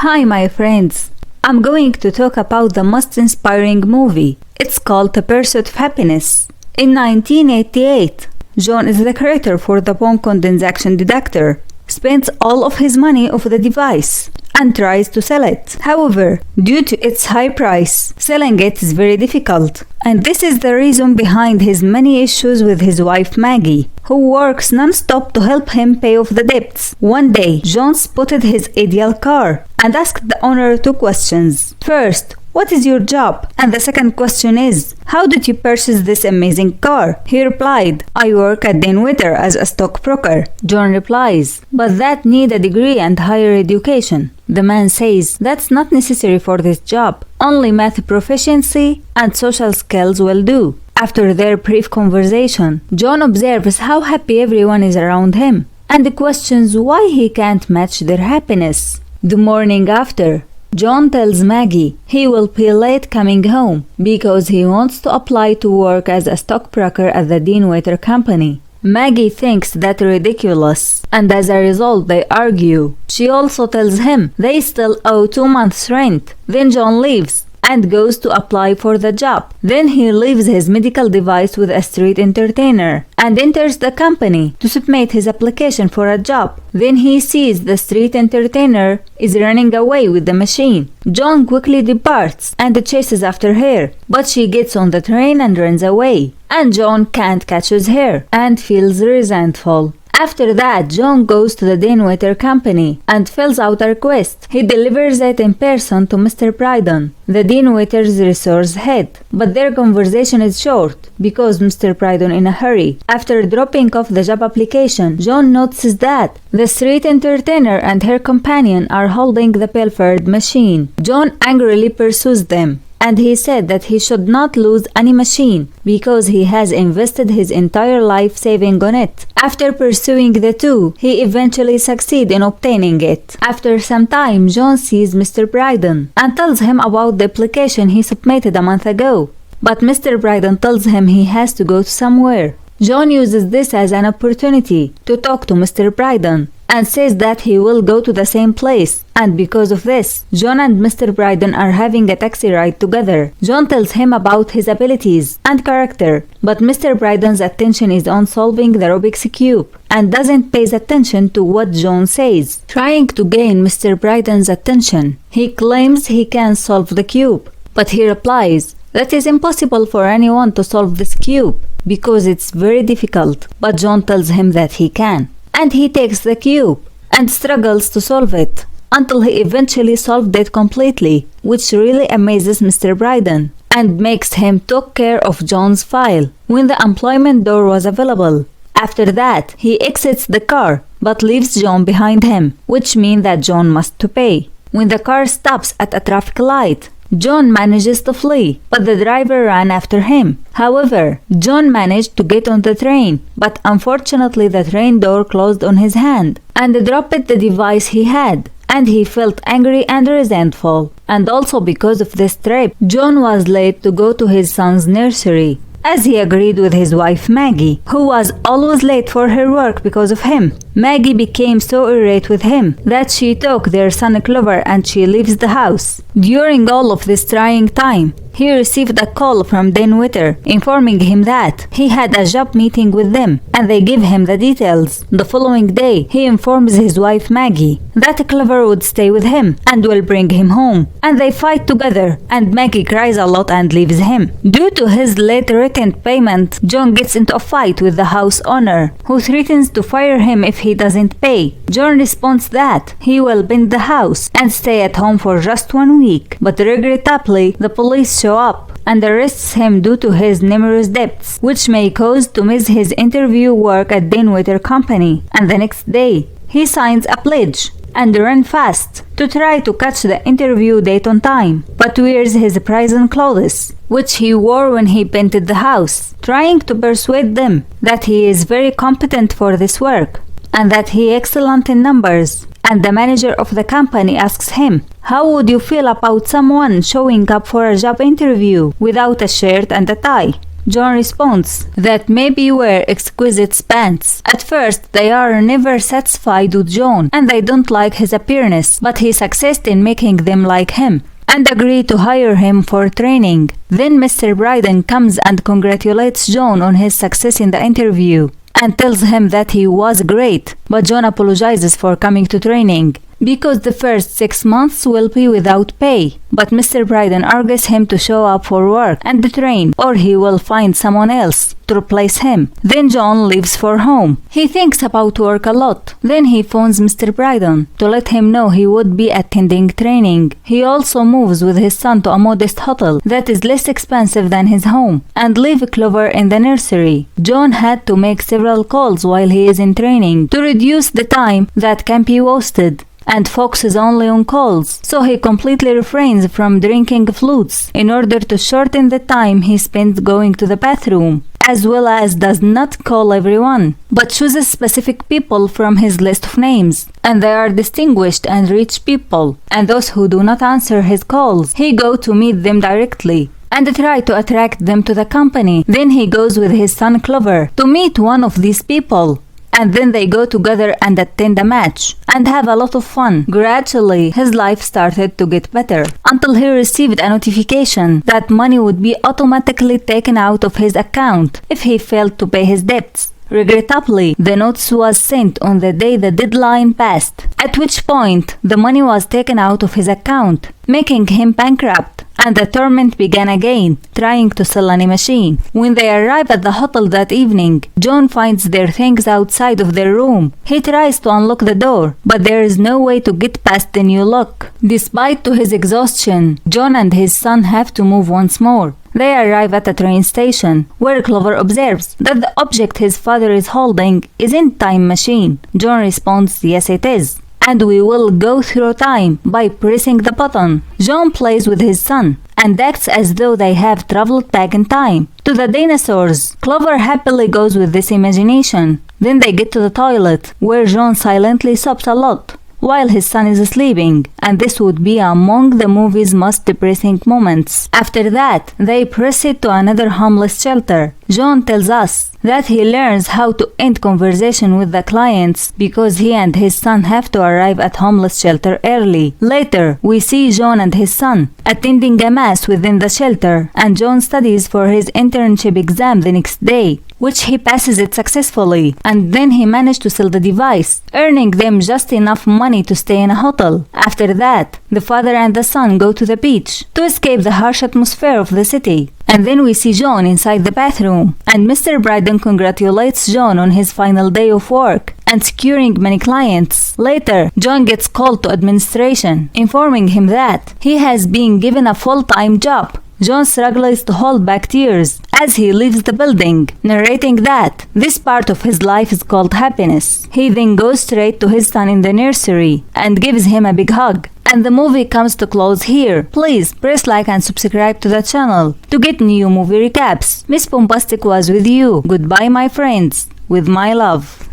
Hi my friends, I'm going to talk about the most inspiring movie. It's called The Pursuit of Happyness. In 1988, John is the creator for the bone condensation detector, spends all of his money of the device and tries to sell it. However, due to its high price, selling it is very difficult. And this is the reason behind his many issues with his wife Maggie, who works non-stop to help him pay off the debts. One day, John spotted his ideal car and asked the owner two questions. First, what is your job? And the second question is, how did you purchase this amazing car? He replied, I work at Dinwiddie as a stockbroker. John replies, but that need a degree and higher education. The man says, that's not necessary for this job. Only math proficiency and social skills will do. After their brief conversation, John observes how happy everyone is around him and questions why he can't match their happiness. The morning after, John tells Maggie he will be late coming home because he wants to apply to work as a stockbroker at the Dinwiddie company. Maggie thinks that ridiculous, and as a result they argue. She also tells him they still owe 2 months' rent. Then John leaves and goes to apply for the job. Then he leaves his medical device with a street entertainer and enters the company to submit his application for a job. Then he sees the street entertainer is running away with the machine. John quickly departs and chases after her, but she gets on the train and runs away. And John can't catch her and feels resentful. After that, John goes to the Dinwiddie company and fills out a request. He delivers it in person to Mr. Brydon, the Dinwiddie's resource head. But their conversation is short because Mr. Brydon in a hurry. After dropping off the job application, John notices that the street entertainer and her companion are holding the pilfered machine. John angrily pursues them, and he said that he should not lose any machine because he has invested his entire life saving on it. After pursuing the two, he eventually succeeds in obtaining it. After some time, John sees Mr. Brydon and tells him about the application he submitted a month ago. But Mr. Brydon tells him he has to go somewhere. John uses this as an opportunity to talk to Mr. Brydon and says that he will go to the same place, and because of this, John and Mr. Brydon are having a taxi ride together. John tells him about his abilities and character, but Mr. Brydon's attention is on solving the Rubik's Cube and doesn't pay attention to what John says. Trying to gain Mr. Brydon's attention, he claims he can solve the cube, but he replies that is impossible for anyone to solve this cube because it's very difficult. But John tells him that he can. And he takes the cube and struggles to solve it until he eventually solved it completely, which really amazes Mr. Brydon and makes him take care of John's file when the employment door was available. After that, he exits the car but leaves John behind him, which means that John must to pay. When the car stops at a traffic light, John manages to flee, but the driver ran after him. However, John managed to get on the train, but unfortunately the train door closed on his hand and dropped the device he had, and he felt angry and resentful. And also because of this trip, John was late to go to his son's nursery, as he agreed with his wife Maggie, who was always late for her work because of him. Maggie became so irate with him that she took their son Clover and she leaves the house. During all of this trying time, he received a call from Dinwiddie informing him that he had a job meeting with them and they give him the details. The following day, he informs his wife Maggie that Clover would stay with him and will bring him home, and they fight together and Maggie cries a lot and leaves him. Due to his late written payment, John gets into a fight with the house owner, who threatens to fire him if he doesn't pay. John responds that he will bend the house and stay at home for just 1 week, but regrettably the police show up and arrests him due to his numerous debts, which may cause to miss his interview work at Dinwiddie company. And the next day, he signs a pledge and runs fast to try to catch the interview date on time, but wears his prison clothes, which he wore when he painted the house, trying to persuade them that he is very competent for this work and that he is excellent in numbers. And the manager of the company asks him, how would you feel about someone showing up for a job interview without a shirt and a tie? John responds that maybe wear exquisite pants. At first, they are never satisfied with John and they don't like his appearance, but he succeeds in making them like him and agree to hire him for training. Then Mr. Bryden comes and congratulates John on his success in the interview and tells him that he was great, but John apologizes for coming to training because the first 6 months will be without pay. But Mr. Bryden urges him to show up for work and train or he will find someone else to replace him. Then John leaves for home. He thinks about work a lot. Then he phones Mr. Bryden to let him know he would be attending training. He also moves with his son to a modest hotel that is less expensive than his home and leave Clover in the nursery. John had to make several calls while he is in training to reduce the time that can be wasted and focuses only on calls, so he completely refrains from drinking fluids in order to shorten the time he spends going to the bathroom, as well as does not call everyone, but chooses specific people from his list of names, and they are distinguished and rich people, and those who do not answer his calls, he goes to meet them directly and try to attract them to the company. Then he goes with his son Clover to meet one of these people. And then they go together and attend a match and have a lot of fun. Gradually, his life started to get better until he received a notification that money would be automatically taken out of his account if he failed to pay his debts. Regrettably, the notice was sent on the day the deadline passed, at which point the money was taken out of his account, making him bankrupt. And the torment began again, trying to sell any machine. When they arrive at the hotel that evening, John finds their things outside of their room. He tries to unlock the door, but there is no way to get past the new lock. Despite to his exhaustion, John and his son have to move once more. They arrive at a train station, where Clover observes that the object his father is holding isn't time machine. John responds, yes it is, and we will go through time by pressing the button. John plays with his son and acts as though they have traveled back in time to the dinosaurs. Clover happily goes with this imagination. Then they get to the toilet, where John silently sobs a lot while his son is sleeping, and this would be among the movie's most depressing moments. After that, they proceed to another homeless shelter. John tells us that he learns how to end conversation with the clients because he and his son have to arrive at homeless shelter early. Later, we see John and his son attending a mass within the shelter, and John studies for his internship exam the next day, which he passes it successfully, and then he managed to sell the device, earning them just enough money to stay in a hotel. After that, the father and the son go to the beach to escape the harsh atmosphere of the city. And then we see John inside the bathroom, and Mr. Bryden congratulates John on his final day of work and securing many clients. Later, John gets called to administration, informing him that he has been given a full-time job. John struggles to hold back tears as he leaves the building, narrating that this part of his life is called happiness. He then goes straight to his son in the nursery and gives him a big hug. And the movie comes to close here. Please press like and subscribe to the channel to get new movie recaps. Miss Bombastic was with you. Goodbye my friends. With my love.